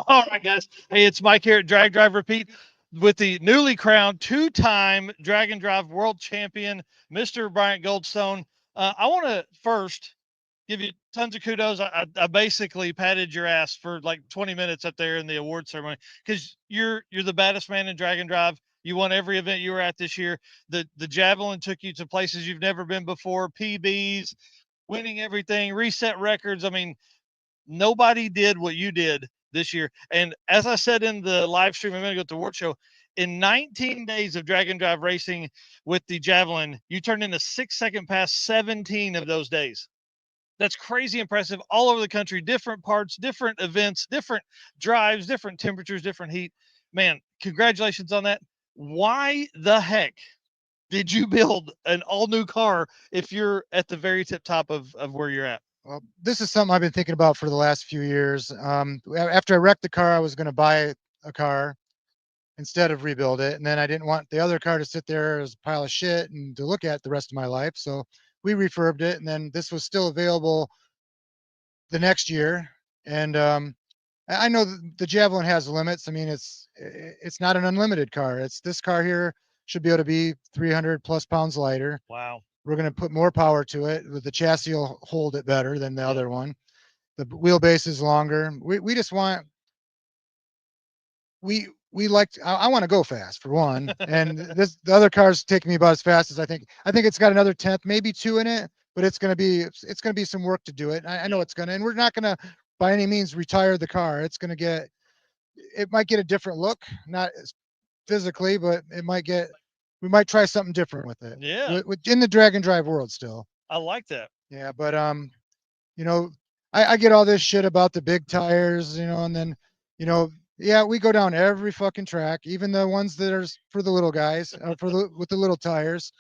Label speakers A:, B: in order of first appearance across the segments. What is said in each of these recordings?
A: All right, guys. Hey, it's Mike here at Drag Drive Repeat with the newly crowned two-time Drag and Drive World Champion, Mr. Bryant Goldstone. I want to first give you tons of kudos. I basically patted your ass for like 20 minutes up there in the award ceremony because you're the baddest man in Drag and Drive. You won every event you were at this year. The javelin took you to places you've never been before, PBs, winning everything, reset records. I mean, nobody did what you did this year. And as I said in the live stream a minute ago at the award show, in 19 days of drag and drive racing with the javelin, you turned in a 6 second pass 17 of those days. That's crazy impressive. All over the country, different parts, different events, different drives, different temperatures, different heat. Man, congratulations on that. Why the heck did you build an all new car if you're at the very tip top of where you're at?
B: Well, this is something I've been thinking about for the last few years. After I wrecked the car, I was going to buy a car instead of rebuild it. And then I didn't want the other car to sit there as a pile of shit and to look at the rest of my life. So we refurbed it. And then this was still available the next year. And I know the Javelin has limits. I mean, it's not an unlimited car. It's this car here should be able to be 300 plus pounds lighter.
A: Wow.
B: We're going to put more power to it. The chassis will hold it better than the
A: Yeah.
B: other one. The wheelbase is longer. We just want we like I want to go fast for one, and the other car's taking me about as fast as I think. I think it's got another tenth, maybe two in it, but it's gonna be some work to do it. I know it's gonna, and we're not gonna by any means retire the car. It might get a different look, not physically, but we might try something different with it.
A: Yeah.
B: In the drag and drive world still.
A: I like that.
B: Yeah, but you know, I get all this shit about the big tires, and then, yeah, we go down every fucking track, even the ones that are for the little guys, with the little tires.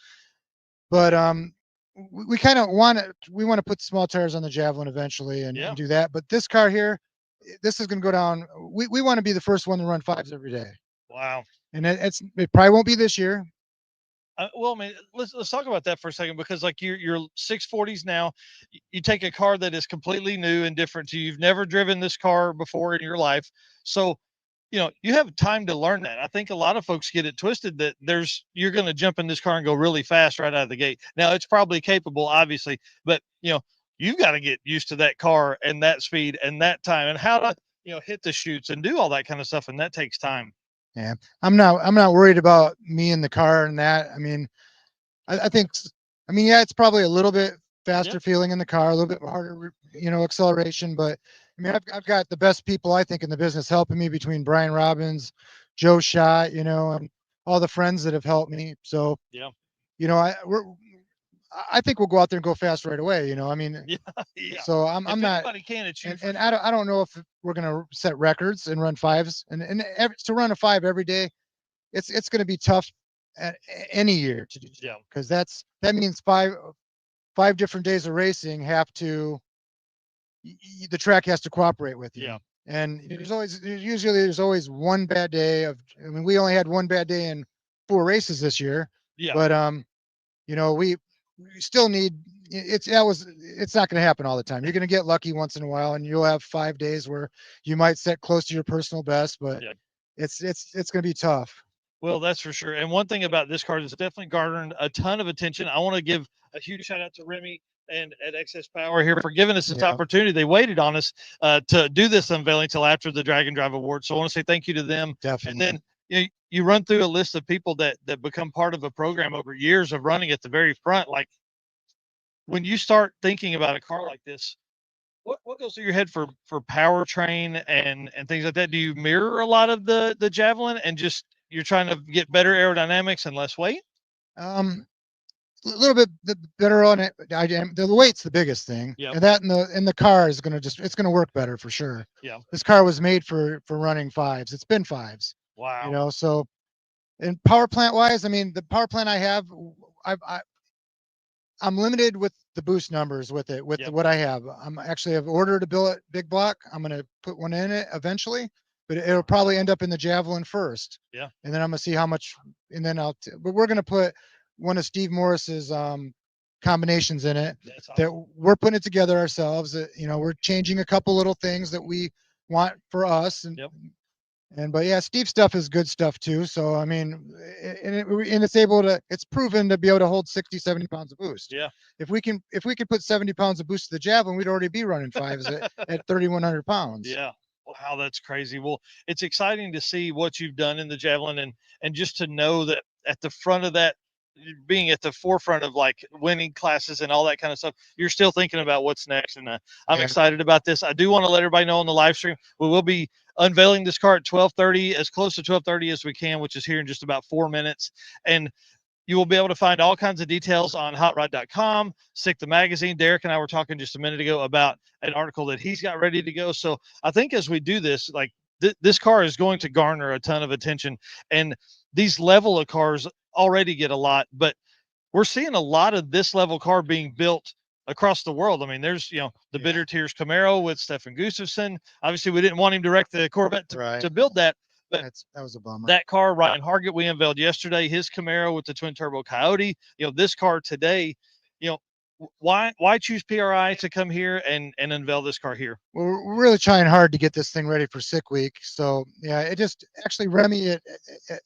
B: But we kind of want to put small tires on the Javelin eventually and,
A: Yeah.
B: and do that. But this car here, this is going to go down. We want to be the first one to run fives every day,
A: Wow.
B: and it probably won't be this year.
A: Well, I mean, let's talk about that for a second because like you're 640s now. You take a car that is completely new and different to you. You've never driven this car before in your life, so you have time to learn that. I think a lot of folks get it twisted that you're going to jump in this car and go really fast right out of the gate. Now it's probably capable, obviously, but you've got to get used to that car and that speed and that time and how to hit the chutes and do all that kind of stuff, and that takes time.
B: Yeah, I'm not worried about me in the car and that. I mean, I think, I mean, yeah, it's probably a little bit
A: Yeah.
B: faster feeling in the car, a little bit harder, acceleration. But I mean, I've got the best people I think in the business helping me between Brian Robbins, Joe Schott, and all the friends that have helped me. So,
A: Yeah.
B: you know, I think we'll go out there and go fast right away. I mean,
A: Yeah. Yeah.
B: so I'm
A: If
B: not,
A: anybody can, it's you
B: and,
A: for
B: and
A: sure.
B: I don't know if we're gonna set records and run fives, to run a five every day, it's going to be tough at any year to do
A: Yeah.
B: because that means five different days of racing have to the track has to cooperate with you.
A: Yeah.
B: And there's always one bad day I mean, we only had one bad day in 4 races this year,
A: Yeah.
B: but we still need it's not going to happen all the time. You're going to get lucky once in a while, and you'll have 5 days where you might set close to your personal best, but
A: Yeah.
B: it's going to be tough.
A: Well, that's for sure. And one thing about this card is definitely garnered a ton of attention. I want to give a huge shout out to Remy and at Excess Power here for giving us this
B: Yeah,
A: opportunity. They waited on us to do this unveiling till after the Dragon Drive Award. So I want to say thank you to them. And
B: definitely.
A: then you run through a list of people that become part of a program over years of running at the very front. Like when you start thinking about a car like this, what goes through your head for powertrain and things like that? Do you mirror a lot of the Javelin and just you're trying to get better aerodynamics and less weight?
B: Um, a little bit better on it. The weight's the biggest thing,
A: Yep.
B: and that in the car is gonna it's gonna work better for sure.
A: Yeah.
B: This car was made for running fives. It's been fives,
A: Wow.
B: So, and power plant wise, I mean, the power plant I have, I, I I'm limited with the boost numbers with it, with
A: Yep.
B: what I have. I've ordered a billet big block. I'm going to put one in it eventually, but it'll probably end up in the Javelin first.
A: Yeah.
B: And then I'm going to see how much, and then but we're going to put one of Steve Morris's combinations in it
A: That's
B: that
A: awesome.
B: we're putting it together ourselves. We're changing a couple little things that we want for us.
A: Yep.
B: But yeah, Steve's stuff is good stuff too. So I mean, and it's able to, it's proven to be able to hold 60, 70 pounds of boost.
A: Yeah.
B: If we could put 70 pounds of boost to the javelin, we'd already be running fives at 3,100 pounds.
A: Yeah. Wow, that's crazy. Well, it's exciting to see what you've done in the javelin, and just to know that at the front of that, being at the forefront of like winning classes and all that kind of stuff, you're still thinking about what's next. And I'm
B: Yeah.
A: excited about this. I do want to let everybody know on the live stream, we will be unveiling this car at 12:30, as close to 12:30 as we can, which is here in just about 4 minutes. And you will be able to find all kinds of details on hotrod.com, Sick the Magazine. Derek and I were talking just a minute ago about an article that he's got ready to go. So I think as we do this, like this car is going to garner a ton of attention. And these level of cars already get a lot, but we're seeing a lot of this level car being built across the world. I mean, there's, the Bitter Tears Camaro with Stefan Gustafsson. Obviously, we didn't want him to wreck the Corvette to build that, but
B: that was a bummer.
A: that car, Ryan Hargett, we unveiled yesterday, his Camaro with the twin turbo Coyote. This car today, why choose PRI to come here and unveil this car here?
B: Well, we're really trying hard to get this thing ready for Sick Week. So yeah, it just actually Remy at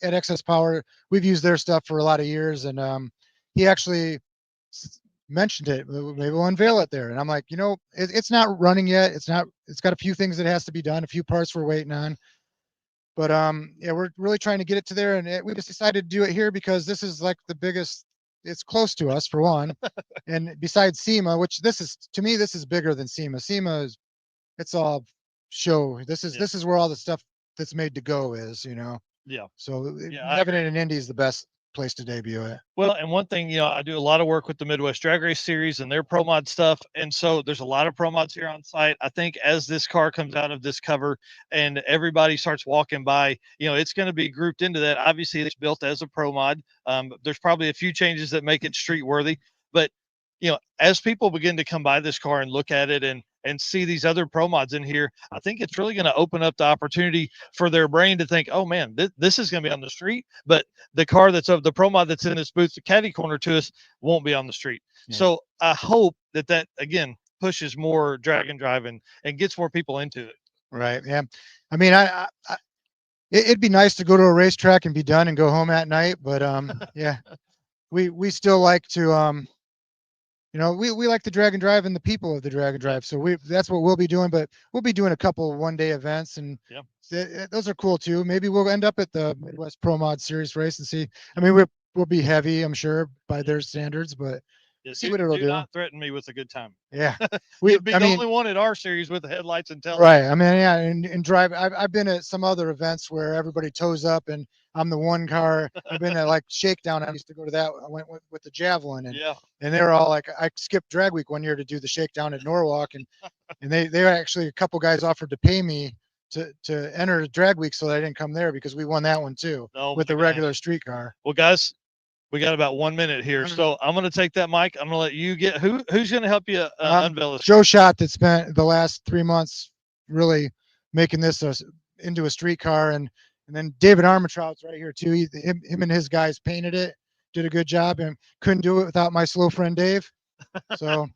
B: Excess Power, we've used their stuff for a lot of years, and he actually mentioned it. Maybe we'll unveil it there, and I'm like, it's not running yet. It's not. It's got a few things that has to be done, a few parts we're waiting on. But yeah, we're really trying to get it to there, and we just decided to do it here because this is like the biggest. It's close to us for one, and besides SEMA, which to me this is bigger than SEMA. SEMA is, it's all show. This is where all the stuff that's made to go is,
A: Yeah.
B: So having it in Indy is the best place to debut it.
A: Well, and one thing, I do a lot of work with the Midwest Drag Race Series and their pro mod stuff. And so there's a lot of pro mods here on site. I think as this car comes out of this cover and everybody starts walking by, it's going to be grouped into that. Obviously, it's built as a pro mod. There's probably a few changes that make it street worthy, but as people begin to come by this car and look at it and see these other pro mods in here, I think it's really going to open up the opportunity for their brain to think, oh man, this is going to be on the street, but the car that's of the pro mod that's in this booth, the caddy corner to us, won't be on the street. Yeah. So I hope that again pushes more drag and drive and gets more people into it.
B: Right. Yeah. I mean, it'd be nice to go to a racetrack and be done and go home at night, but yeah, we still like to we like the drag and drive and the people of the drag and drive. So that's what we'll be doing, but we'll be doing a couple one-day events, and those are cool too. Maybe we'll end up at the Midwest Pro Mod Series race and see. I mean, we'll be heavy, I'm sure, by their standards, but see what it'll do.
A: Do not threaten me with a good time.
B: Yeah.
A: You'd be the only one at our series with the headlights and tail.
B: Right. I mean, yeah, and drive. I've been at some other events where everybody toes up and I'm the one car. I've been at like Shakedown. I used to go to that. I went with the Javelin, and they were all like, I skipped Drag Week one year to do the Shakedown at Norwalk, and they actually, a couple guys offered to pay me to enter Drag Week so that I didn't come there because we won that one too with the regular street car.
A: Well, guys, we got about 1 minute here, so I'm going to take that mic. I'm going to let you get who's going to help you unveil this.
B: Joe Schott, that spent the last 3 months really making this into a street car, and then David Armitrout's right here too. Him and his guys painted it, did a good job, and couldn't do it without my slow friend Dave. So,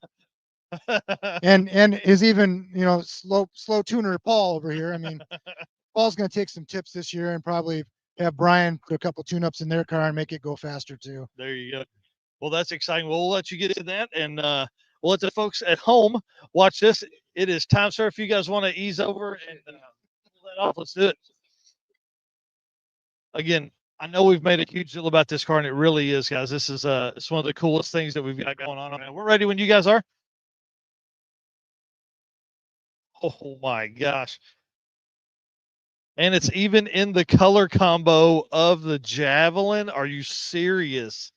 B: and is even slow tuner Paul over here. I mean, Paul's going to take some tips this year and probably have Brian put a couple tune-ups in their car and make it go faster too.
A: There you go. Well, that's exciting. We'll let you get into that, and we'll let the folks at home watch this. It is time, sir. If you guys want to ease over and pull that off, let's do it. Again, I know we've made a huge deal about this car, and it really is, guys. This is it's one of the coolest things that we've got going on. We're ready when you guys are. Oh my gosh. And it's even in the color combo of the Javelin. Are you serious?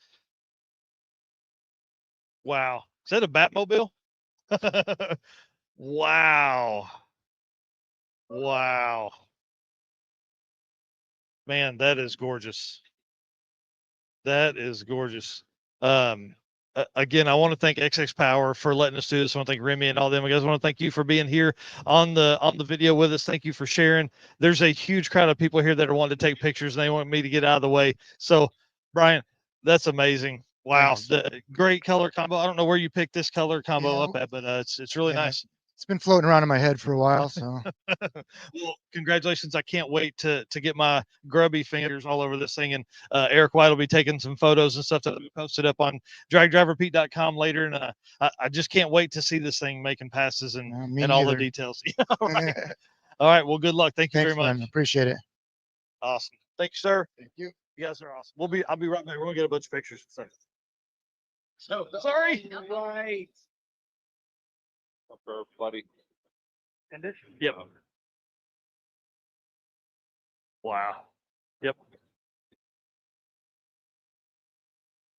A: Wow. Is that a Batmobile? Wow. Wow. Man, that is gorgeous. That is gorgeous. Again, I want to thank XX Power for letting us do this. I want to thank Remy and all them. I guys want to thank you for being here on the video with us. Thank you for sharing. There's a huge crowd of people here that are wanting to take pictures, and they want me to get out of the way. So, Brian, that's amazing. Wow, the great color combo. I don't know where you picked this color combo up at, but it's really nice.
B: It's been floating around in my head for a while. So
A: Well, congratulations. I can't wait to get my grubby fingers all over this thing. And Eric White will be taking some photos and stuff that will be posted up on dragdriverpete.com later. And I just can't wait to see this thing making passes and
B: me
A: all the
B: neither.
A: details. All right. All right. Well, good luck. Thank you
B: Thanks,
A: very much.
B: man. Appreciate it.
A: Awesome. Thank you, sir.
B: Thank you.
A: You guys are awesome. I'll be right back. We're gonna get a bunch of pictures. So sorry.
C: Right.
D: For everybody.
A: Yep. Wow.